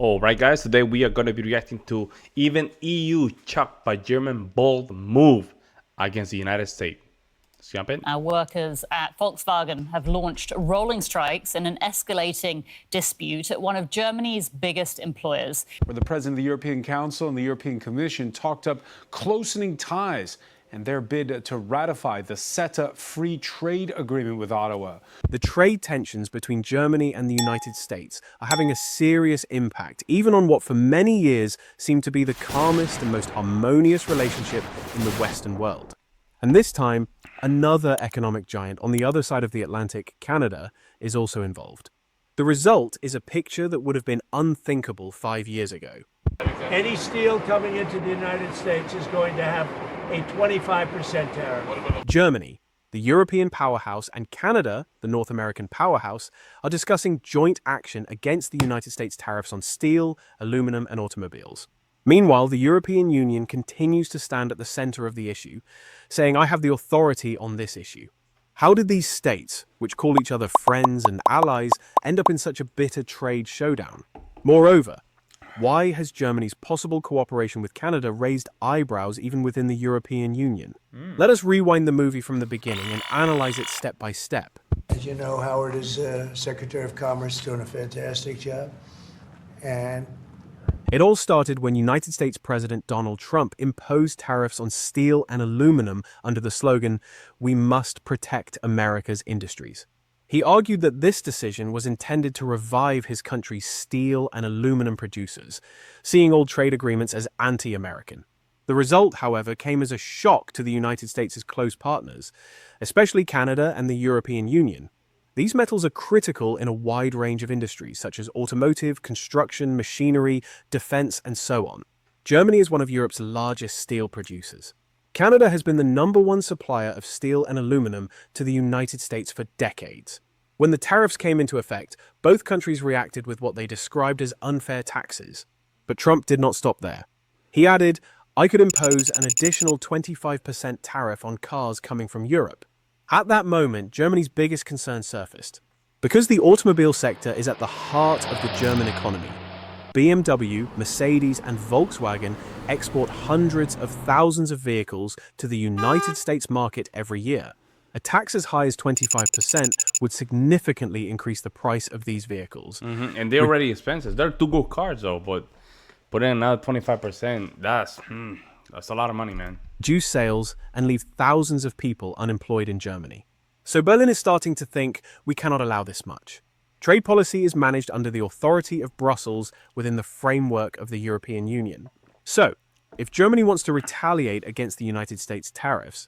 All right, guys, today we are going to be reacting to even EU shocked by German bold move against the United States. Let's jump in. Our workers at Volkswagen have launched rolling strikes in an escalating dispute at one of Germany's biggest employers. Where the president of the European Council and the European Commission talked up closening ties and their bid to ratify the CETA free trade agreement with Ottawa. The trade tensions between Germany and the United States are having a serious impact, even on what for many years seemed to be the calmest and most harmonious relationship in the Western world. And this time, another economic giant on the other side of the Atlantic, Canada, is also involved. The result is a picture that would have been unthinkable 5 years ago. Any steel coming into the United States is going to have a 25% tariff. Germany, the European powerhouse, and Canada, the North American powerhouse, are discussing joint action against the United States tariffs on steel, aluminum, and automobiles. Meanwhile, the European Union continues to stand at the center of the issue, saying, "I have the authority on this issue." How did these states, which call each other friends and allies, end up in such a bitter trade showdown? Moreover, why has Germany's possible cooperation with Canada raised eyebrows even within the European Union? Let us rewind the movie from the beginning and analyze it step by step. As you know, Howard is Secretary of Commerce, doing a fantastic job. And It all started when United States President Donald Trump imposed tariffs on steel and aluminum under the slogan, "We must protect America's industries." He argued that this decision was intended to revive his country's steel and aluminum producers, seeing all trade agreements as anti-American. The result, however, came as a shock to the United States' close partners, especially Canada and the European Union. These metals are critical in a wide range of industries, such as automotive, construction, machinery, defense, and so on. Germany is one of Europe's largest steel producers. Canada has been the #1 supplier of steel and aluminum to the United States for decades. When the tariffs came into effect, both countries reacted with what they described as unfair taxes. But Trump did not stop there. He added, "I could impose an additional 25% tariff on cars coming from Europe." At that moment, Germany's biggest concern surfaced. Because the automobile sector is at the heart of the German economy, BMW, Mercedes, and Volkswagen export hundreds of thousands of vehicles to the United States market every year. A tax as high as 25% would significantly increase the price of these vehicles. And they're already expensive. They're two good cars, though, but put in another 25%. That's a lot of money, man. Reduce sales and leave thousands of people unemployed in Germany. So Berlin is starting to think, we cannot allow this much. Trade policy is managed under the authority of Brussels within the framework of the European Union. So, if Germany wants to retaliate against the United States tariffs,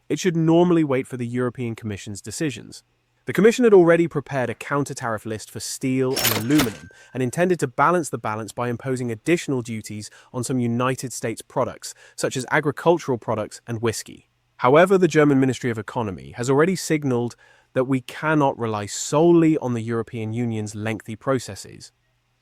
it should normally wait for the European Commission's decisions. The Commission had already prepared a counter-tariff list for steel and aluminum and intended to balance the balance by imposing additional duties on some United States products, such as agricultural products and whiskey. However, the German Ministry of Economy has already signaled that we cannot rely solely on the European Union's lengthy processes.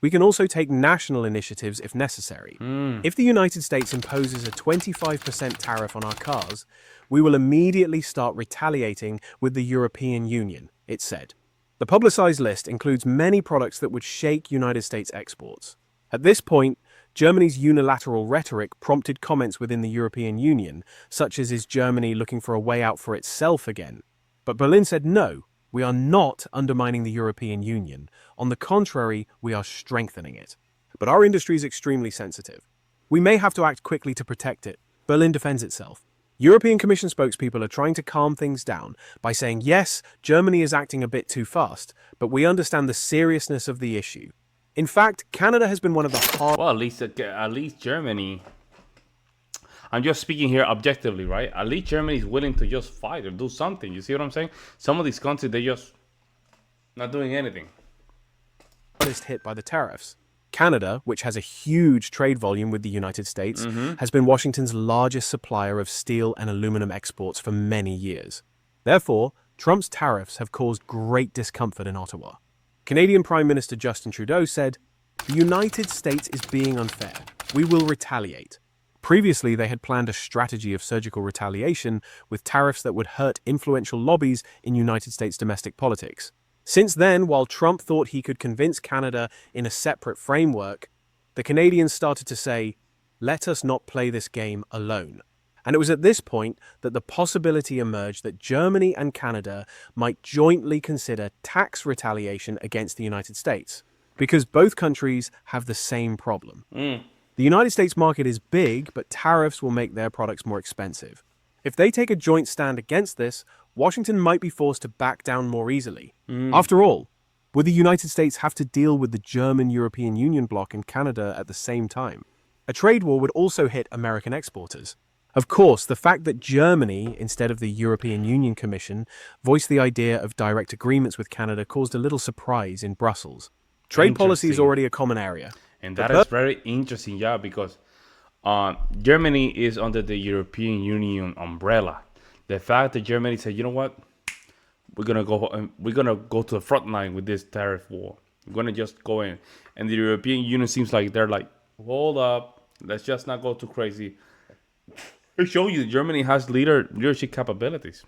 We can also take national initiatives if necessary. If the United States imposes a 25% tariff on our cars, we will immediately start retaliating with the European Union, it said. The publicized list includes many products that would shake United States exports. At this point, Germany's unilateral rhetoric prompted comments within the European Union, such as, "Is Germany looking for a way out for itself again?" But Berlin said no, we are not undermining the European Union. On the contrary, we are strengthening it. But our industry is extremely sensitive. We may have to act quickly to protect it. Berlin defends itself. European Commission spokespeople are trying to calm things down by saying, yes, Germany is acting a bit too fast, but we understand the seriousness of the issue. In fact, Canada has been one of the hard... Well, at least Germany... I'm just speaking here objectively, right? At least Germany is willing to just fight or do something. You see what I'm saying? Some of these countries, they just not doing anything. Hardest hit by the tariffs. Canada, which has a huge trade volume with the United States, has been Washington's largest supplier of steel and aluminum exports for many years. Therefore, Trump's tariffs have caused great discomfort in Ottawa. Canadian Prime Minister Justin Trudeau said, "The United States is being unfair. We will retaliate." Previously, they had planned a strategy of surgical retaliation with tariffs that would hurt influential lobbies in United States domestic politics. Since then, while Trump thought he could convince Canada in a separate framework, the Canadians started to say, let us not play this game alone. And it was at this point that the possibility emerged that Germany and Canada might jointly consider tax retaliation against the United States, because both countries have the same problem. The United States market is big, but tariffs will make their products more expensive. If they take a joint stand against this, Washington might be forced to back down more easily. After all, would the United States have to deal with the German European Union bloc and Canada at the same time? A trade war would also hit American exporters. Of course, the fact that Germany, instead of the European Union Commission, voiced the idea of direct agreements with Canada caused a little surprise in Brussels. Trade policy is already a common area. And that is very interesting, yeah, because Germany is under the European Union umbrella. The fact that Germany said, you know what, we're gonna go to the front line with this tariff war. We're gonna just go in, and the European Union seems like they're like, hold up, let's just not go too crazy. It shows you Germany has leadership capabilities.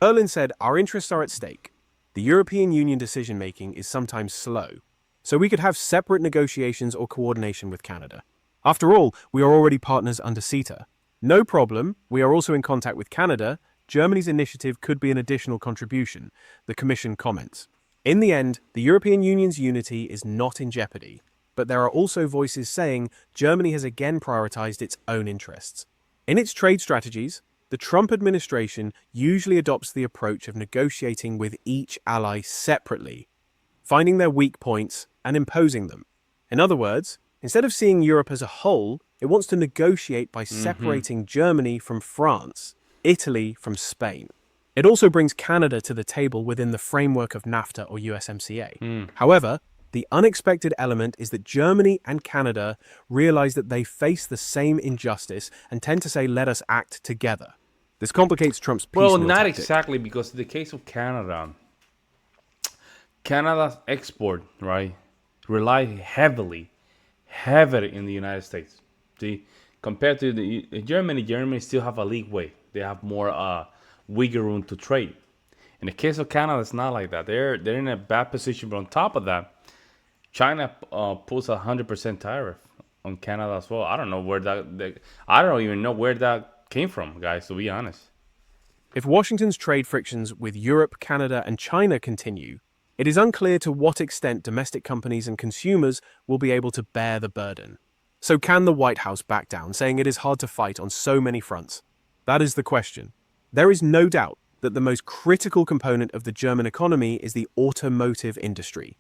Berlin said, our interests are at stake. The European Union decision-making is sometimes slow, so we could have separate negotiations or coordination with Canada. After all, we are already partners under CETA. No problem, we are also in contact with Canada. Germany's initiative could be an additional contribution, the Commission comments. In the end, the European Union's unity is not in jeopardy, but there are also voices saying Germany has again prioritized its own interests. In its trade strategies, the Trump administration usually adopts the approach of negotiating with each ally separately, finding their weak points and imposing them. In other words, instead of seeing Europe as a whole, it wants to negotiate by separating Germany from France, Italy from Spain. It also brings Canada to the table within the framework of NAFTA or USMCA. However, the unexpected element is that Germany and Canada realize that they face the same injustice and tend to say, let us act together. This complicates Trump's piecemeal Well, not tactic. exactly, because in the case of Canada, Canada's export, right, rely heavily in the United States. See, compared to Germany still have a leeway. They have more wiggle room to trade. In the case of Canada, it's not like that. They're in a bad position. But on top of that, China puts 100% tariff on Canada as well. I don't know where I don't even know where that came from, guys, to be honest. If Washington's trade frictions with Europe, Canada, and China continue, it is unclear to what extent domestic companies and consumers will be able to bear the burden. So can the White House back down, saying it is hard to fight on so many fronts? That is the question. There is no doubt that the most critical component of the German economy is the automotive industry.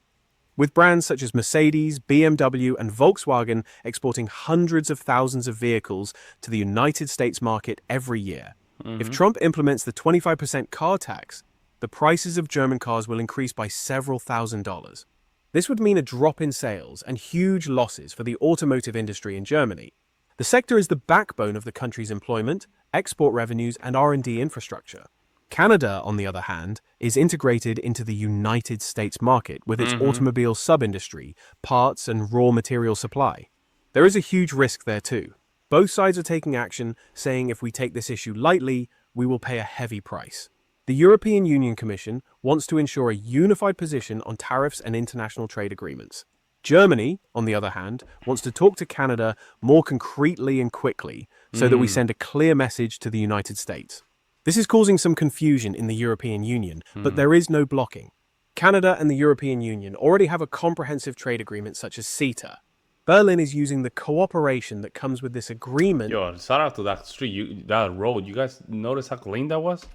With brands such as Mercedes, BMW, and Volkswagen exporting hundreds of thousands of vehicles to the United States market every year. If Trump implements the 25% car tax, the prices of German cars will increase by several $1,000s. This would mean a drop in sales and huge losses for the automotive industry in Germany. The sector is the backbone of the country's employment, export revenues, and R&D infrastructure. Canada, on the other hand, is integrated into the United States market with its automobile sub-industry, parts, and raw material supply. There is a huge risk there too. Both sides are taking action, saying if we take this issue lightly, we will pay a heavy price. The European Union Commission wants to ensure a unified position on tariffs and international trade agreements. Germany, on the other hand, wants to talk to Canada more concretely and quickly so that we send a clear message to the United States. This is causing some confusion in the European Union, but there is no blocking. Canada and the European Union already have a comprehensive trade agreement such as CETA. Berlin is using the cooperation that comes with this agreement. Yo, shout out to that street, that road. You guys notice how clean that was?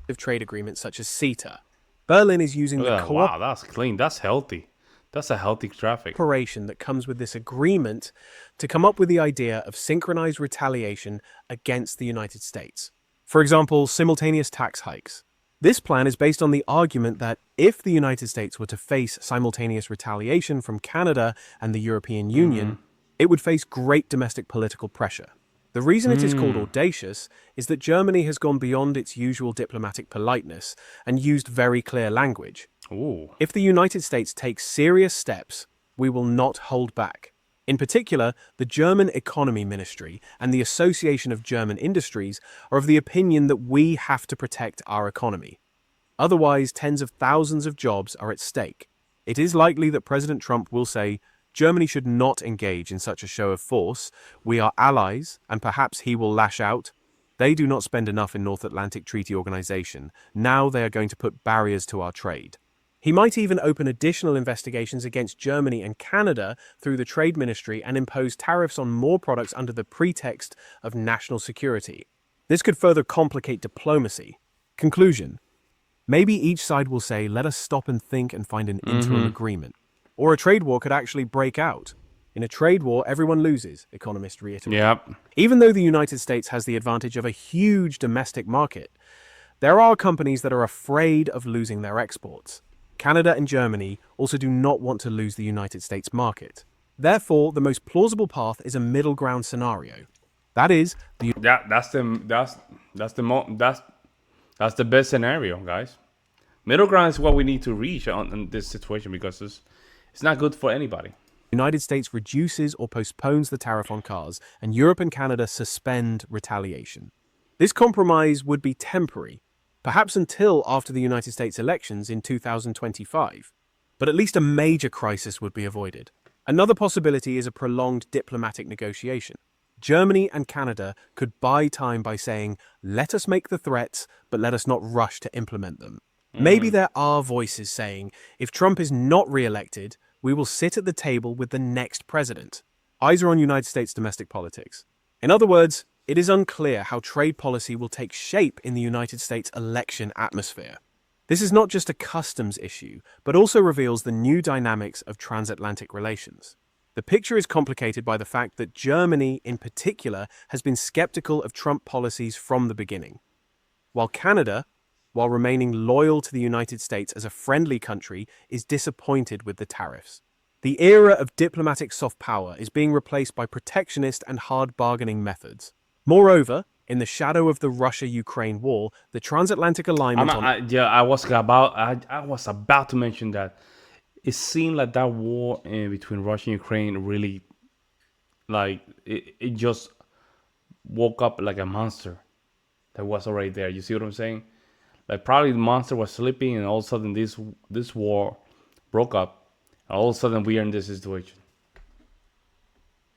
Of trade agreements such as CETA. Berlin is using the wow, that's clean. That's healthy. That's a healthy traffic. Cooperation that comes with this agreement to come up with the idea of synchronized retaliation against the United States. For example, simultaneous tax hikes. This plan is based on the argument that if the United States were to face simultaneous retaliation from Canada and the European Union, it would face great domestic political pressure. The reason it is called audacious is that Germany has gone beyond its usual diplomatic politeness and used very clear language. Ooh. If the United States takes serious steps, we will not hold back. In particular, the German Economy Ministry and the Association of German Industries are of the opinion that we have to protect our economy. Otherwise, tens of thousands of jobs are at stake. It is likely that President Trump will say, Germany should not engage in such a show of force. We are allies, and perhaps he will lash out. They do not spend enough in North Atlantic Treaty Organization. Now they are going to put barriers to our trade. He might even open additional investigations against Germany and Canada through the Trade Ministry and impose tariffs on more products under the pretext of national security. This could further complicate diplomacy. Conclusion. Maybe each side will say, let us stop and think and find an interim agreement. Or a trade war could actually break out. In a trade war, everyone loses, economists reiterate. Yep. Even though the United States has the advantage of a huge domestic market, there are companies that are afraid of losing their exports. Canada and Germany also do not want to lose the United States market. Therefore, the most plausible path is a middle ground scenario. That is, That's the best scenario, guys. Middle ground is what we need to reach in this situation, because it's not good for anybody. the United States reduces or postpones the tariff on cars, and Europe and Canada suspend retaliation. This compromise would be temporary, perhaps until after the United States elections in 2025. But at least a major crisis would be avoided. Another possibility is a prolonged diplomatic negotiation. Germany and Canada could buy time by saying, let us make the threats, but let us not rush to implement them. Maybe there are voices saying, if Trump is not re-elected, we will sit at the table with the next president. Eyes are on United States domestic politics. In other words, it is unclear how trade policy will take shape in the United States election atmosphere. This is not just a customs issue, but also reveals the new dynamics of transatlantic relations. The picture is complicated by the fact that Germany, in particular, has been skeptical of Trump policies from the beginning. While Canada, while remaining loyal to the United States as a friendly country, is disappointed with the tariffs. The era of diplomatic soft power is being replaced by protectionist and hard bargaining methods. Moreover, in the shadow of the Russia-Ukraine war, the transatlantic alignment I was about to mention that. It seemed like that war between Russia and Ukraine really, like, it just woke up like a monster that was already there. You see what I'm saying? Like, probably the monster was sleeping, and all of a sudden this war broke up, and all of a sudden we are in this situation,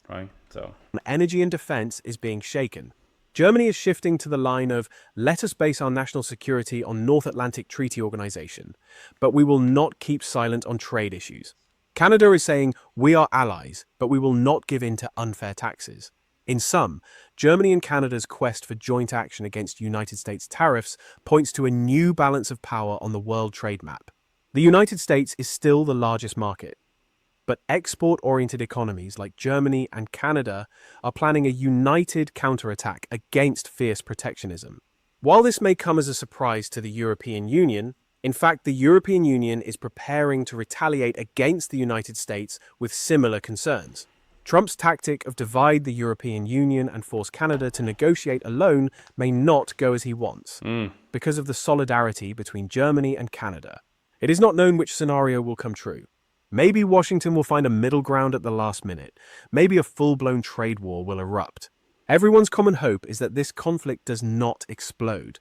right? So energy and defense is being shaken. Germany is shifting to the line of, let us base our national security on North Atlantic Treaty Organization, but we will not keep silent on trade issues. Canada is saying, we are allies, but we will not give in to unfair taxes. In sum, Germany and Canada's quest for joint action against United States tariffs points to a new balance of power on the world trade map. The United States is still the largest market, but export-oriented economies like Germany and Canada are planning a united counterattack against fierce protectionism. While this may come as a surprise to the European Union, in fact, the European Union is preparing to retaliate against the United States with similar concerns. Trump's tactic of divide the European Union and force Canada to negotiate alone may not go as he wants, because of the solidarity between Germany and Canada. It is not known which scenario will come true. Maybe Washington will find a middle ground at the last minute. Maybe a full-blown trade war will erupt. Everyone's common hope is that this conflict does not explode,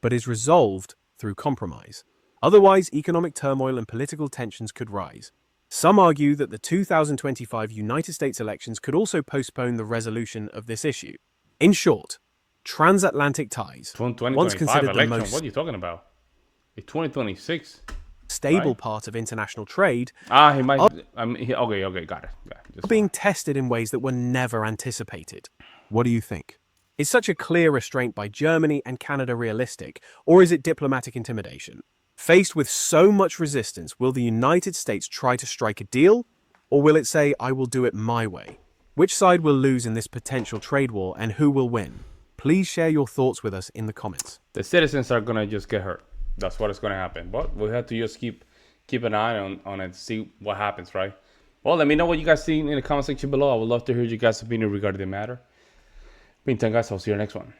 but is resolved through compromise. Otherwise, economic turmoil and political tensions could rise. Some argue that the 2025 United States elections could also postpone the resolution of this issue. In short, transatlantic ties, once considered the most what are you talking about? It's 2026. Stable part of international trade, He might. Okay, got it. are being tested in ways that were never anticipated. What do you think? Is such a clear restraint by Germany and Canada realistic, or is it diplomatic intimidation? Faced with so much resistance, will the United States try to strike a deal, or will it say, I will do it my way? Which side will lose in this potential trade war, and who will win? Please share your thoughts with us in the comments. The citizens are gonna just get hurt. That's what is gonna happen. But we have to just keep an eye on it, see what happens, right? Well, let me know what you guys see in the comment section below. I would love to hear you guys' opinion regarding the matter. Meantime, guys, I'll see you next one.